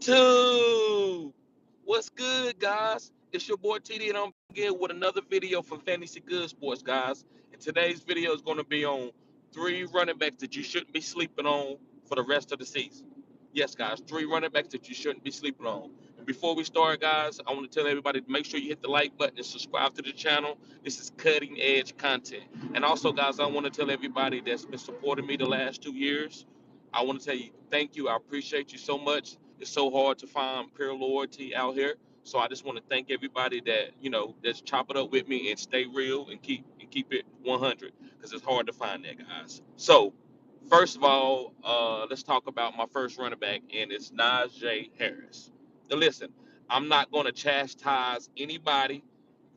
YouTube. What's good, guys? It's your boy TD, and I'm again with another video from Fantasy Good Sports, guys. And today's video is going to be on 3 running backs that you shouldn't be sleeping on for the rest of the season. Yes, guys, 3 running backs that you shouldn't be sleeping on. And before we start, guys, I want to tell everybody to make sure you hit the like button and subscribe to the channel. This is cutting edge content. And also, guys, I want to tell everybody that's been supporting me the last 2 years. I want to tell you thank you. I appreciate you so much. It's so hard to find pure loyalty out here. So I just want to thank everybody that that's chop it up with me and stay real and keep it 100 because it's hard to find that, guys. So first of all, let's talk about my first running back, and it's Najee Harris. Now listen, I'm not going to chastise anybody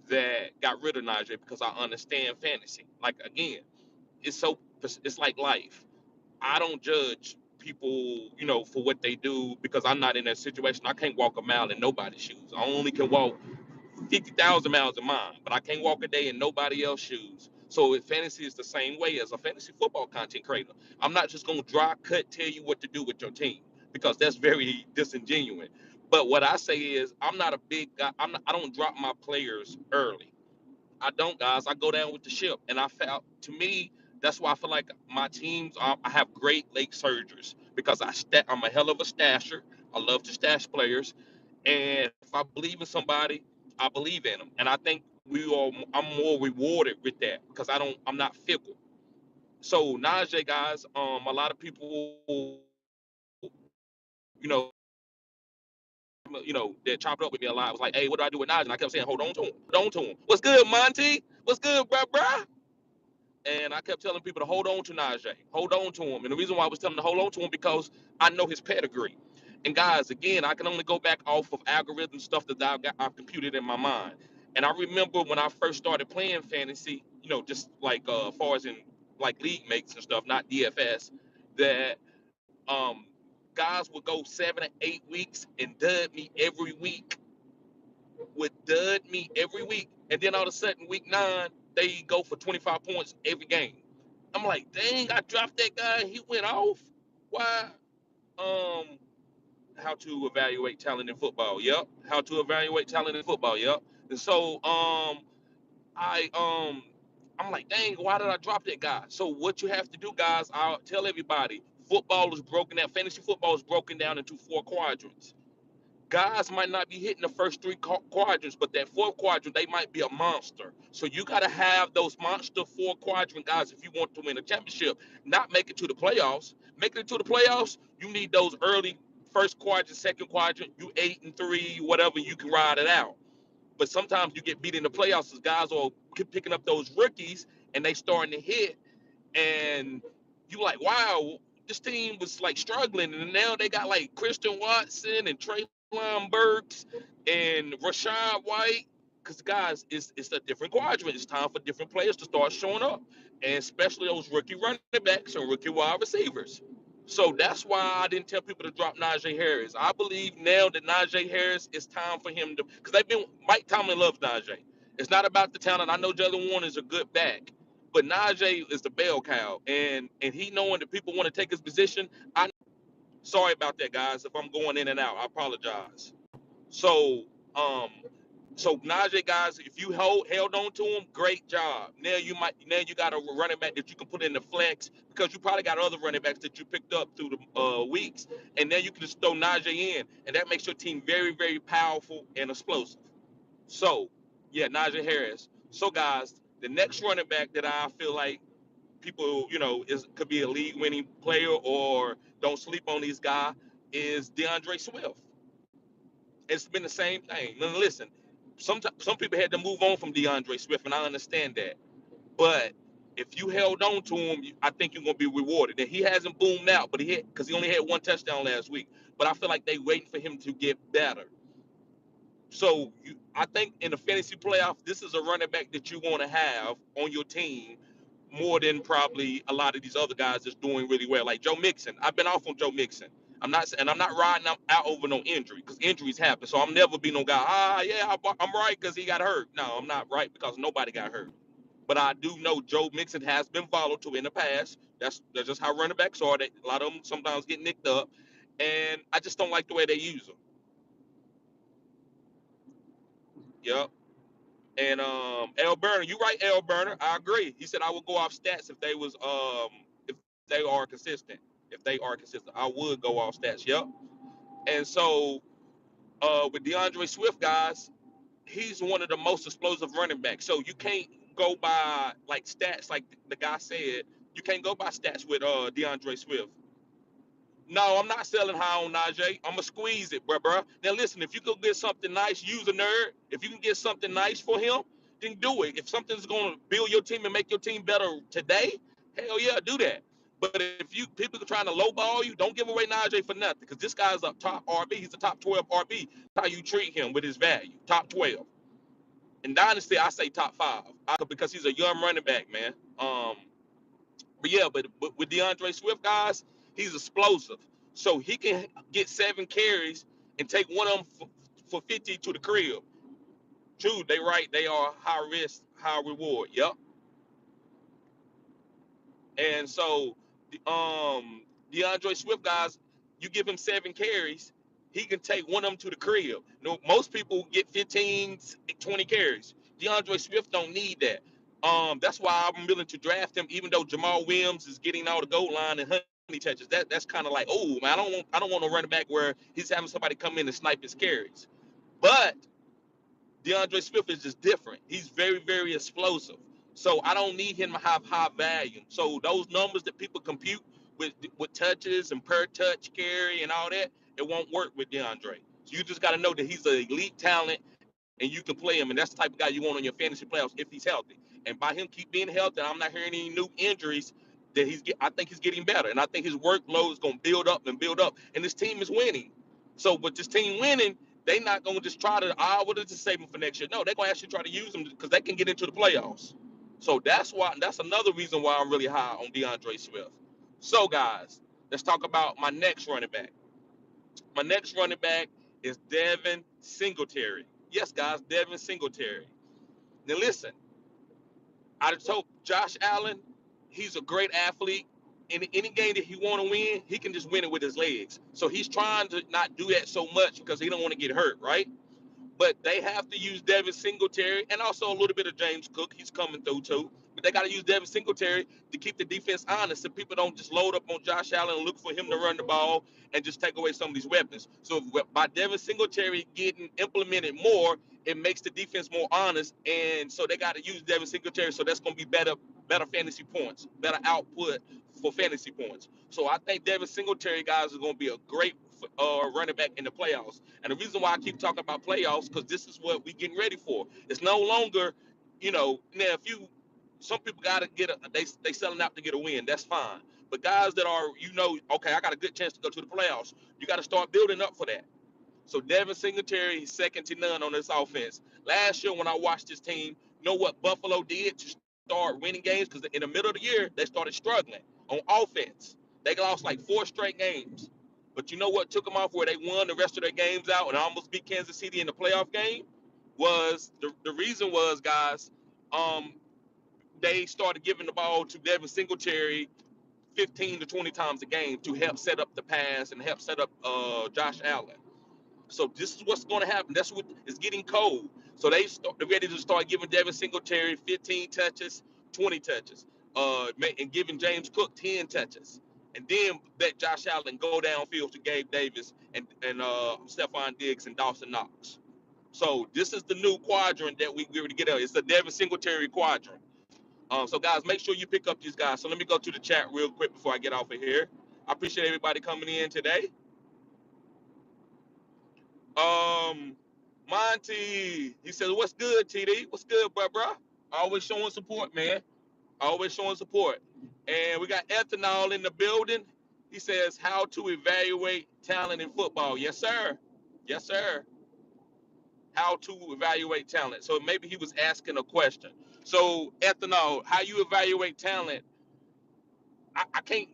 that got rid of Najee because I understand fantasy. Like again, it's like life. I don't judge people, for what they do because I'm not in that situation. I can't walk a mile in nobody's shoes. I only can walk 50,000 miles in mine, but I can't walk a day in nobody else's shoes. So if fantasy is the same way as a fantasy football content creator, I'm not just gonna dry cut tell you what to do with your team because that's very disingenuous. But what I say is I'm not a big guy. I don't drop my players early. I don't, guys. I go down with the ship, and I felt to me that's why I feel like my teams. I have great late surgers because I'm a hell of a stasher. I love to stash players, and if I believe in somebody, I believe in them, and I think I'm more rewarded with that because I'm not fickle. So Najee, guys, a lot of people, you know, that chopped up with me a lot was like, "Hey, what do I do with Najee?" And I kept saying, "Hold on to him, hold on to him." What's good, Monty? What's good, bruh? And I kept telling people to hold on to Najee, hold on to him. And the reason why I was telling them to hold on to him because I know his pedigree. And guys, again, I can only go back off of algorithm stuff that I've computed in my mind. And I remember when I first started playing fantasy, just like far as in like league mates and stuff, not DFS, that guys would go 7 or 8 weeks and dud me every week, and then all of a sudden, week 9, they go for 25 points every game. I'm like, dang, I dropped that guy and he went off. Why? Um, how to evaluate talent in football? Yep. How to evaluate talent in football? Yep. And so, I I'm like, dang, why did I drop that guy? So what you have to do, guys, I'll tell everybody, football is broken down. Fantasy football is broken down into 4 quadrants. Guys might not be hitting the first 3 quadrants, but that fourth quadrant, they might be a monster. So you got to have those monster 4 quadrant guys if you want to win a championship, not make it to the playoffs. Making it to the playoffs, you need those early first quadrant, second quadrant, you 8 and 3, whatever, you can ride it out. But sometimes you get beat in the playoffs as guys are picking up those rookies and they starting to hit, and you like, wow, this team was like struggling, and now they got like Christian Watson and Traylon Burks and Rashad White. Because guys, it's a different quadrant. It's time for different players to start showing up, and especially those rookie running backs and rookie wide receivers. So that's why I didn't tell people to drop Najee Harris. I believe now that Najee Harris, it's time for him to, because Mike Tomlin loves Najee. It's not about the talent. I know Jalen Warren is a good back, but Najee is the bell cow, and he knowing that people want to take his position. Sorry about that, guys. If I'm going in and out, I apologize. So, um, so Najee, guys, if you held on to him, great job. Now you got a running back that you can put in the flex because you probably got other running backs that you picked up through the weeks, and then you can just throw Najee in, and that makes your team very, very powerful and explosive. So, yeah, Najee Harris. So, guys, the next running back that I feel like people, is could be a league winning player or don't sleep on these guy is DeAndre Swift. It's been the same thing. Now, listen, some people had to move on from DeAndre Swift, and I understand that. But if you held on to him, I think you're gonna be rewarded. And he hasn't boomed out, but because he only had 1 touchdown last week. But I feel like they waiting for him to get better. So I think in the fantasy playoff, this is a running back that you want to have on your team more than probably a lot of these other guys that's doing really well, like Joe Mixon. I've been off on Joe Mixon. I'm not riding out over no injury because injuries happen. So I'm never be no guy. Yeah, I'm right because he got hurt. No, I'm not right because nobody got hurt. But I do know Joe Mixon has been volatile in the past. That's just how running backs are. A lot of them sometimes get nicked up. and I just don't like the way they use them. Yep. And L Burner, you right, L Burner. I agree. He said I would go off stats if they are consistent. If they are consistent, I would go off stats. Yep. And so with DeAndre Swift, guys, he's one of the most explosive running backs. So you can't go by like stats, like the guy said. You can't go by stats with DeAndre Swift. No, I'm not selling high on Najee. I'm gonna squeeze it, bruh. Now listen, if you could get something nice, use a nerd. If you can get something nice for him, then do it. If something's gonna build your team and make your team better today, hell yeah, do that. But if you people are trying to lowball you, don't give away Najee for nothing. Because this guy's a top RB. He's a top 12 RB. That's how you treat him with his value. Top 12. In Dynasty, I say top 5. Because he's a young running back, man. But yeah, but with DeAndre Swift, guys, he's explosive. So he can get 7 carries and take one of them for 50 to the crib. True, they right. They are high risk, high reward. Yep. And so, DeAndre Swift, guys, you give him 7 carries, he can take one of them to the crib. You know, most people get 15, 20 carries. DeAndre Swift don't need that. That's why I'm willing to draft him, even though Jamal Williams is getting all the goal line and honey touches. That's kind of like, oh man, I don't want to run it back where he's having somebody come in and snipe his carries. But DeAndre Swift is just different. He's very, very explosive. So I don't need him to have high volume. So those numbers that people compute with touches and per touch carry and all that, it won't work with DeAndre. So you just got to know that he's an elite talent and you can play him. And that's the type of guy you want on your fantasy playoffs if he's healthy. And by him keep being healthy, I'm not hearing any new injuries. I think he's getting better, and I think his workload is going to build up and build up. And this team is winning. So with this team winning, they not going to just try to what is the saving for next year? No, they're going to actually try to use them because they can get into the playoffs. So that's another reason why I'm really high on DeAndre Swift. So guys, let's talk about my next running back. My next running back is Devin Singletary. Yes, guys, Devin Singletary. Now listen, I told Josh Allen, he's a great athlete. In any game that he want to win, he can just win it with his legs. So he's trying to not do that so much because he don't want to get hurt, right? But they have to use Devin Singletary and also a little bit of James Cook. He's coming through too. But they got to use Devin Singletary to keep the defense honest so people don't just load up on Josh Allen and look for him to run the ball and just take away some of these weapons. So by Devin Singletary getting implemented more, it makes the defense more honest. And so they got to use Devin Singletary. So that's going to be better fantasy points, better output for fantasy points. So I think Devin Singletary, guys, is going to be a great running back in the playoffs. And the reason why I keep talking about playoffs because this is what we're getting ready for. It's no longer, now if some people got to they selling out to get a win. That's fine. But guys that are, okay, I got a good chance to go to the playoffs. You got to start building up for that. So Devin Singletary, he's second to none on this offense. Last year when I watched this team, you know what Buffalo did to start winning games? Because in the middle of the year, they started struggling on offense. They lost like 4 straight games. But you know what took them off where they won the rest of their games out and almost beat Kansas City in the playoff game? Was the reason was, guys, um, they started giving the ball to Devin Singletary 15 to 20 times a game to help set up the pass and help set up Josh Allen. So this is what's going to happen. That's what is getting cold. So they're ready to start giving Devin Singletary 15 touches, 20 touches, and giving James Cook 10 touches, and then let Josh Allen go downfield to Gabe Davis and Stephon Diggs and Dawson Knox. So this is the new quadrant that we're going to get out. It's the Devin Singletary quadrant. So guys, make sure you pick up these guys. So let me go to the chat real quick before I get off of here. I appreciate everybody coming in today. Um, Monty, he says, "What's good, TD? What's good, bro? Always showing support, man. Always showing support." And we got Ethanol in the building. He says, "How to evaluate talent in football?" Yes, sir. Yes, sir. How to evaluate talent. So maybe he was asking a question. So Ethanol, how you evaluate talent? I can't.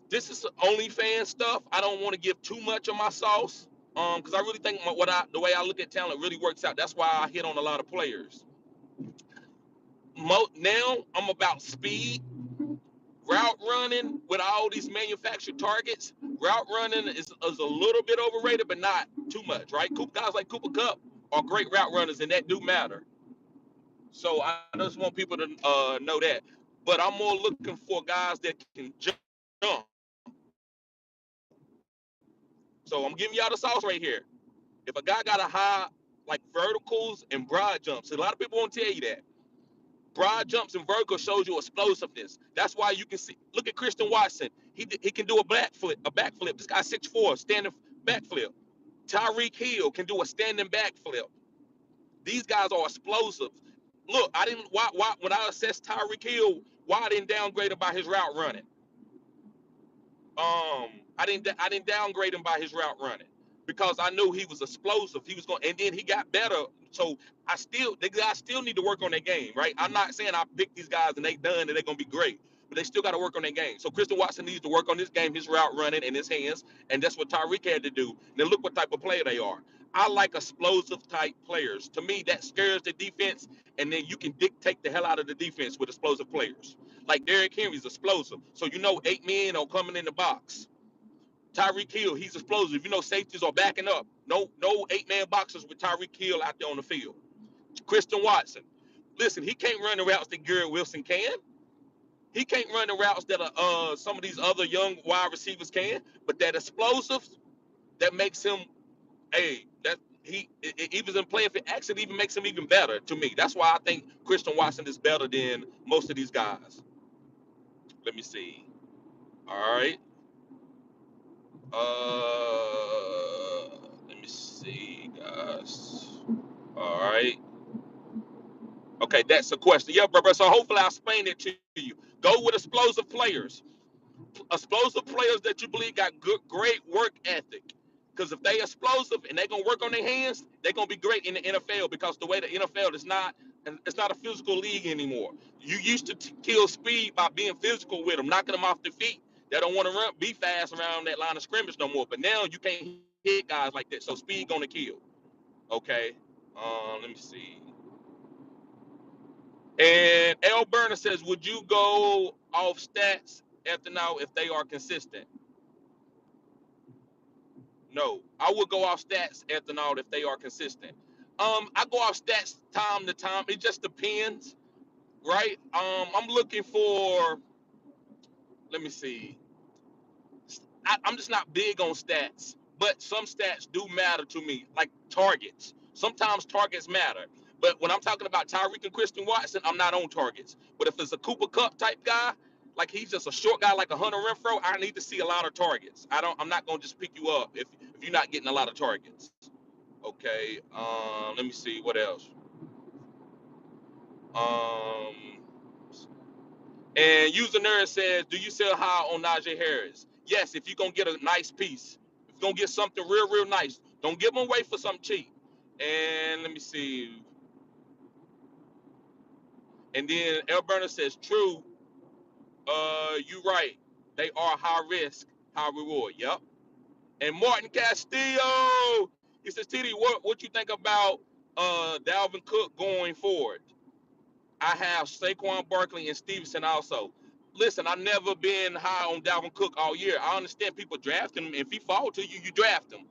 This is OnlyFans stuff. I don't want to give too much of my sauce, because I really think the way I look at talent really works out. That's why I hit on a lot of players. Now I'm about speed Route running with all these manufactured targets, route running is a little bit overrated, but not too much, right? Guys like Cooper Kupp are great route runners, and that do matter. So I just want people to know that. But I'm more looking for guys that can jump. So I'm giving y'all the sauce right here. If a guy got a high like verticals and broad jumps, a lot of people won't tell you that. Broad jumps and vertical shows you explosiveness. That's why you can see. Look at Christian Watson. He can do a backflip. A backflip. This guy's 6'4", standing backflip. Tyreek Hill can do a standing backflip. These guys are explosive. Look, I didn't why when I assessed Tyreek Hill, why I didn't downgrade him by his route running. I didn't downgrade him by his route running because I knew he was explosive. He was going, and then he got better. So the guys still need to work on their game, right? I'm not saying I picked these guys and they done and they're gonna be great, but they still got to work on their game. So Christian Watson needs to work on his game, his route running, and his hands, and that's what Tyreek had to do. Now look what type of player they are. I like explosive type players. To me, that scares the defense, and then you can dictate the hell out of the defense with explosive players. Like Derrick Henry's explosive, so 8 men are coming in the box. Tyreek Hill, he's explosive. Safeties are backing up. No 8-man boxers with Tyreek Hill out there on the field. Christian Watson, listen, he can't run the routes that Garrett Wilson can. He can't run the routes that some of these other young wide receivers can. But that explosive, that makes him that he even in playing for actually even makes him even better to me. That's why I think Christian Watson is better than most of these guys. Let me see. All right. Let me see, guys. All right. Okay, that's the question. Yeah, bro. So hopefully I explained it to you. Go with explosive players. Explosive players that you believe got good, great work ethic. Because if they explosive and they're gonna work on their hands, they're gonna be great in the NFL. Because the way the NFL is not, it's not a physical league anymore. You used to kill speed by being physical with them, knocking them off their feet. They don't want to run, be fast around that line of scrimmage no more. But now you can't hit guys like that. So speed gonna kill. Okay. Let me see. And L Burner says, would you go off stats after now if they are consistent? No, I would go off stats after now if they are consistent. I go off stats time to time. It just depends, right? I'm looking for. Let me see. I'm just not big on stats, but some stats do matter to me, like targets. Sometimes targets matter. But when I'm talking about Tyreek and Christian Watson, I'm not on targets. But if it's a Cooper Kupp type guy, like he's just a short guy like a Hunter Renfro, I need to see a lot of targets. I'm not gonna just pick you up if you're not getting a lot of targets. Okay. Let me see what else. Um, and user nerd says, do you sell high on Najee Harris? Yes, if you're gonna get a nice piece. If you're gonna get something real nice, don't give them away for something cheap. And let me see. And then El Burner says, true, you right. They are high risk, high reward. Yep. And Martin Castillo, he says, TD, what you think about Dalvin Cook going forward? I have Saquon Barkley and Stevenson also. Listen, I've never been high on Dalvin Cook all year. I understand people draft him. If he fall to you, you draft him.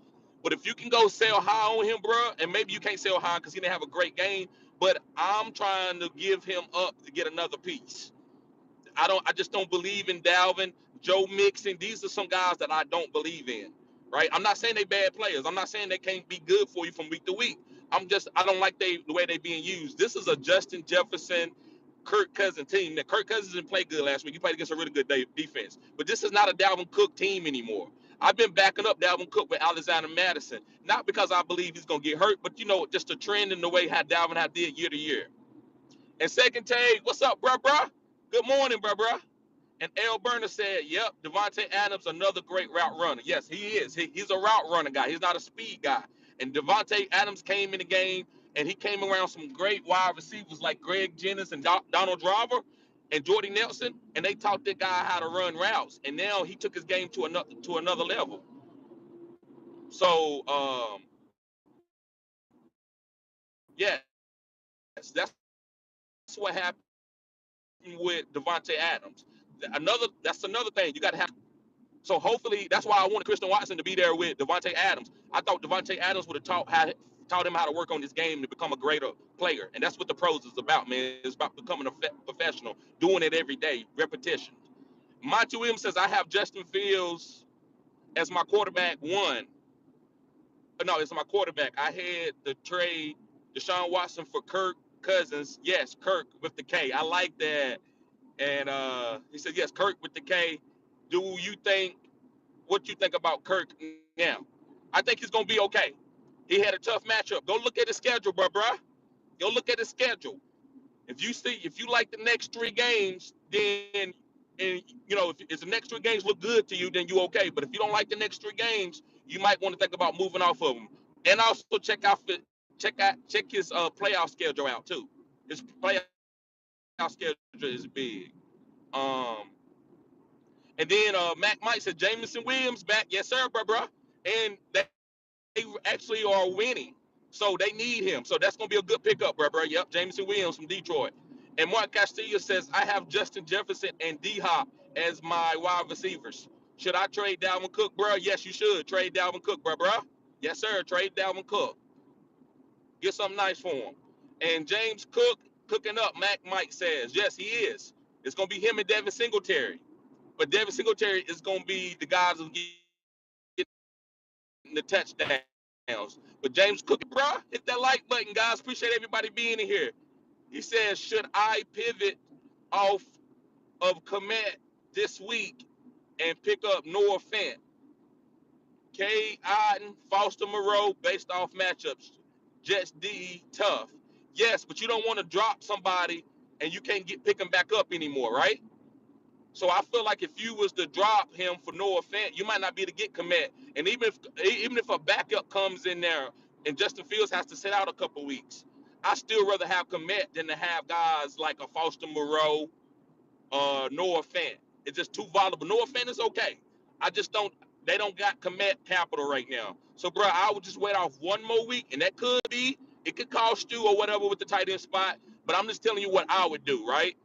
But if you can go sell high on him, bro, and maybe you can't sell high because he didn't have a great game, but I'm trying to give him up to get another piece. I just don't believe in Dalvin, Joe Mixon. These are some guys that I don't believe in. Right? I'm not saying they bad players. I'm not saying they can't be good for you from week to week. I don't like the way they being used. This is a Justin Jefferson, Kirk Cousins team. Now Kirk Cousins didn't play good last week. He played against a really good defense. But this is not a Dalvin Cook team anymore. I've been backing up Dalvin Cook with Alexander Madison, not because I believe he's gonna get hurt, but just a trend in the way how Dalvin had did year to year. And second take, what's up, bruh? Good morning, bruh. And L. Burner said, yep, Devontae Adams, another great route runner. Yes, he is. He's a route runner guy. He's not a speed guy. And Devontae Adams came in the game, and he came around some great wide receivers like Greg Jennings and Donald Driver and Jordy Nelson, and they taught that guy how to run routes. And now he took his game to another level. So, yes, that's what happened with Devontae Adams. That's another thing. You got to have. So hopefully that's why I wanted Christian Watson to be there with Devontae Adams. I thought Devontae Adams would have taught him how to work on this game to become a greater player, and that's what the pros is about, man. It's about becoming a professional, doing it every day, repetition. Monty Williams says I have Justin Fields as my quarterback one. No, it's my quarterback. I had the trade Deshaun Watson for Kirk Cousins. Yes, Kirk with the K. I like that. And he said, yes, Kirk with the K. Do you think what you think about Kirk now? I think he's gonna be okay. He had a tough matchup. Go look at his schedule, bruh. Go look at his schedule. If you like the next three games, then and if the next three games look good to you, then you okay. But if you don't like the next three games, you might want to think about moving off of them. And also check his playoff schedule out too. His playoff schedule is big. Um, and then Mac Mike said Jameson Williams back, yes sir, bruh. And they actually are winning. So they need him. So that's going to be a good pickup, bro. Yep, Jameson Williams from Detroit. And Mark Castillo says, I have Justin Jefferson and D-Hop as my wide receivers. Should I trade Dalvin Cook, bro? Yes, you should. Trade Dalvin Cook, bro. Yes, sir. Trade Dalvin Cook. Get something nice for him. And James Cook cooking up, Mac Mike says, yes, he is. It's going to be him and Devin Singletary. But Devin Singletary is going to be the guys who get the touchdowns. But James Cook, bro, hit that like button, guys. Appreciate everybody being in here. He says, should I pivot off of Komet this week and pick up Noah Fant, K. Otten, Foster Moreau, based off matchups? Jets D tough. Yes, but you don't want to drop somebody and you can't pick him back up anymore, right? So I feel like if you was to drop him for Noah Fant, you might not be able to get Komet. And even if a backup comes in there and Justin Fields has to sit out a couple weeks, I still rather have Komet than to have guys like a Foster Moreau, Noah Fant. It's just too volatile. Noah Fant is okay. I just don't. They don't got Komet capital right now. So, bro, I would just wait off one more week, and that could be. It could cost you or whatever with the tight end spot. But I'm just telling you what I would do, right?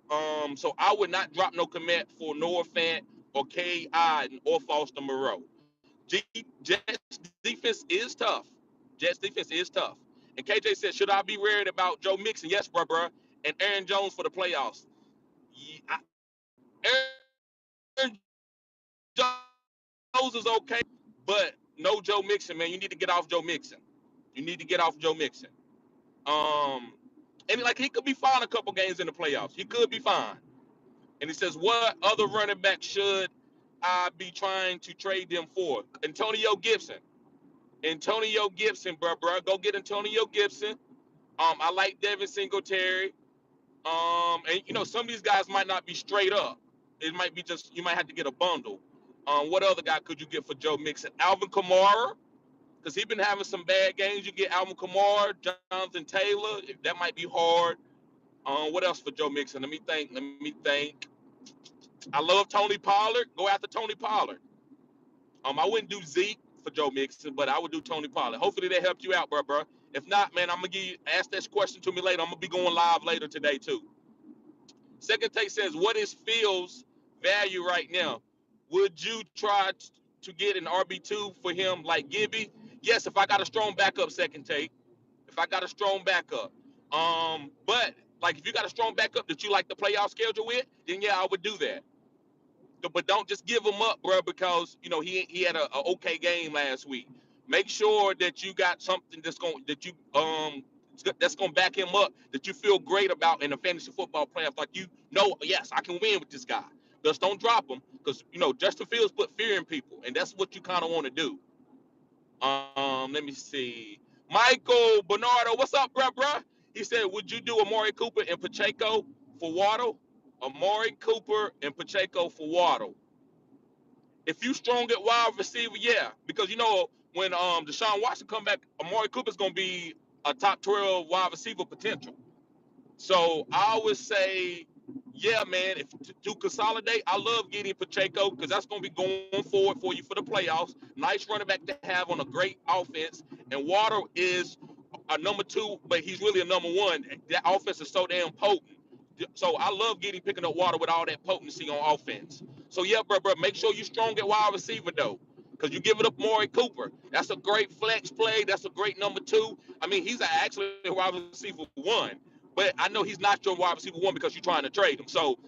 So I would not drop no Komet for Noah Fant or K. Otten or Foster Moreau. Jets defense is tough. Jets defense is tough. And KJ said, should I be worried about Joe Mixon? Yes, bro. And Aaron Jones for the playoffs. Yeah, Aaron Jones is okay, but no Joe Mixon, man. You need to get off Joe Mixon. You need to get off Joe Mixon. Um, and like he could be fine a couple games in the playoffs. He could be fine. And he says, what other running back should I be trying to trade them for? Antonio Gibson. Antonio Gibson, bro. Go get Antonio Gibson. I like Devin Singletary. And some of these guys might not be straight up. It might be just you might have to get a bundle. What other guy could you get for Joe Mixon? Alvin Kamara, because he's been having some bad games. You get Alvin Kamara, Jonathan Taylor. That might be hard. What else for Joe Mixon? Let me think. I love Tony Pollard. Go after Tony Pollard. I wouldn't do Zeke for Joe Mixon, but I would do Tony Pollard. Hopefully they helped you out, bro. If not, man, I'm gonna ask this question to me later. I'm gonna be going live later today too. Second Take says, what is Fields' value right now? Would you try to get an RB2 for him like Gibby? Yes, if I got a strong backup, Second Take. If I got a strong backup. But like if you got a strong backup that you like the playoff schedule with, then yeah, I would do that. But don't just give him up, bro, because he had a okay game last week. Make sure that you got something that's gonna back him up, that you feel great about in the fantasy football playoffs. Like yes, I can win with this guy. Just don't drop him, because Justin Fields put fear in people, and that's what you kind of want to do. Let me see. Michael Bernardo, what's up, bro? He said, would you do Amari Cooper and Pacheco for Waddle? Amari Cooper and Pacheco for Waddle. If you strong at wide receiver, yeah, because when Deshaun Watson come back, Amari Cooper's gonna be a top 12 wide receiver potential. So I would say, yeah, man, if to consolidate, I love getting Pacheco because that's gonna be going forward for you for the playoffs. Nice running back to have on a great offense, and Waddle is a number two, but he's really a number one. That offense is so damn potent. So I love getting picking up water with all that potency on offense. So yeah, bro, make sure you strong at wide receiver though, because you give it up Maury Cooper. That's a great flex play. That's a great number two. I mean, he's actually a wide receiver one, but I know he's not your wide receiver one because you're trying to trade him. So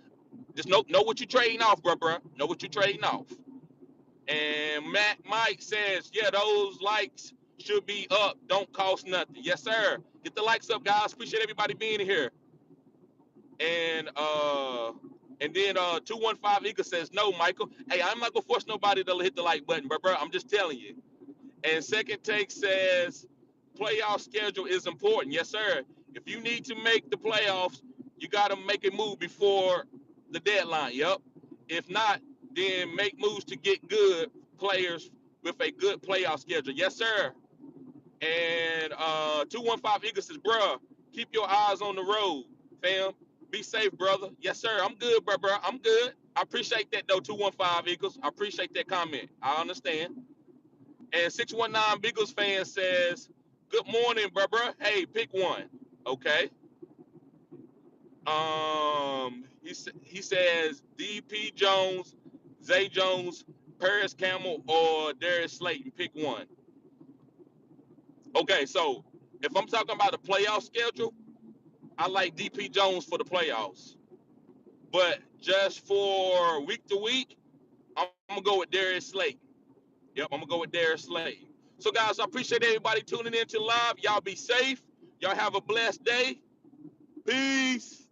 just know what you're trading off, bro. Know what you're trading off. And Matt Mike says, yeah, those likes should be up. Don't cost nothing. Yes, sir. Get the likes up, guys. Appreciate everybody being here. And then 215 Eagle says, no, Michael. Hey, I'm not gonna force nobody to hit the like button, bro. I'm just telling you. And Second Take says, playoff schedule is important. Yes, sir. If you need to make the playoffs, you gotta make a move before the deadline. Yep. If not, then make moves to get good players with a good playoff schedule. Yes, sir. And 215 Eagle says, bruh, keep your eyes on the road, fam. Be safe, brother. Yes, sir. I'm good, bro. I'm good. I appreciate that, though, 215 Eagles. I appreciate that comment. I understand. And 619 Eagles fan says, good morning, bro. Hey, pick one. Okay. He says DP Jones, Zay Jones, Paris Campbell, or Darius Slayton. Pick one. Okay, so if I'm talking about the playoff schedule, I like DP Jones for the playoffs. But just for week to week, I'm gonna go with Darius Slayton. Yep, I'm gonna go with Darius Slayton. So guys, I appreciate everybody tuning in to live. Y'all be safe. Y'all have a blessed day. Peace.